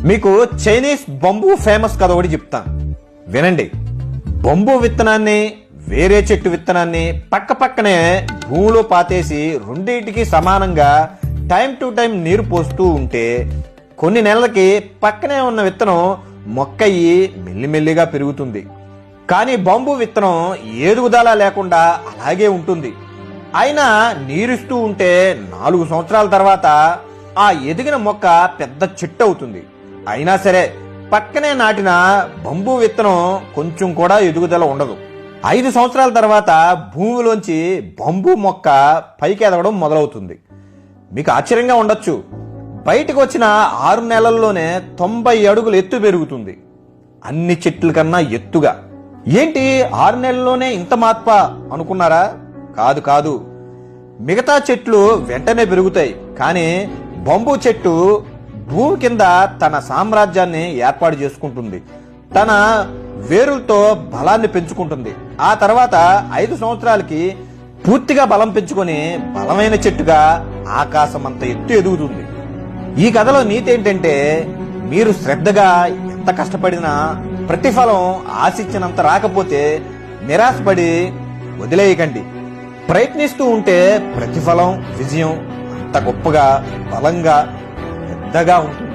మీకు Chinese బంబూ famous కథ ఒకటి చెప్తాను, వినండి. బంబూ విత్తనాన్ని వేరే చెట్టు విత్తనాన్ని పక్క పక్కనే భూమిలో పాతేసి రెండింటికి సమానంగా టైం టు టైం నీరు పోస్తూ ఉంటే కొన్ని నెలలకి పక్కనే ఉన్న విత్తనం మొక్కయి మెల్లిమెల్లిగా పెరుగుతుంది. కానీ బంబూ విత్తనం ఎదుగుదల లేకుండా అలాగే ఉంటుంది. అయినా నీరిస్తూ ఉంటే 4 సంవత్సరాల తర్వాత ఆ ఎదిగిన మొక్క పెద్ద చెట్టు అవుతుంది. అయినా సరే పక్కనే నాటిన బంబూ విత్తనం కొంచెం కూడా ఎదుగుదల ఉండదు. 5 సంవత్సరాల తర్వాత భూమిలోంచి బంబూ మొక్క పైకి ఎదగడం మొదలవుతుంది. మీకు ఆశ్చర్యంగా ఉండొచ్చు, బయటకు వచ్చిన 6 నెలల్లోనే 90 అడుగులు ఎత్తు పెరుగుతుంది, అన్ని చెట్ల కన్నా ఎత్తుగా. ఏంటి 6 నెలల్లోనే ఇంత మార్పా అనుకున్నారా? కాదు కాదు, మిగతా చెట్లు వెంటనే పెరుగుతాయి, కానీ బంబూ చెట్టు భూమి కింద తన సామ్రాజ్యాన్ని ఏర్పాటు చేసుకుంటుంది, తన వేరులతో బలాన్ని పెంచుకుంటుంది. ఆ తర్వాత 5 సంవత్సరాలకి పూర్తిగా బలం పెంచుకొని బలమైన చెట్టుగా ఆకాశం అంత ఎత్తు ఎదుగుతుంది. ఈ కథలో నీతి ఏంటంటే, మీరు శ్రద్ధగా ఎంత కష్టపడినా ప్రతిఫలం ఆశించినంత రాకపోతే నిరాశపడి వదిలేయకండి. ప్రయత్నిస్తూ ఉంటే ప్రతిఫలం, విజయం అంత గొప్పగా, బలంగా, పెద్దగా ఉంటుంది.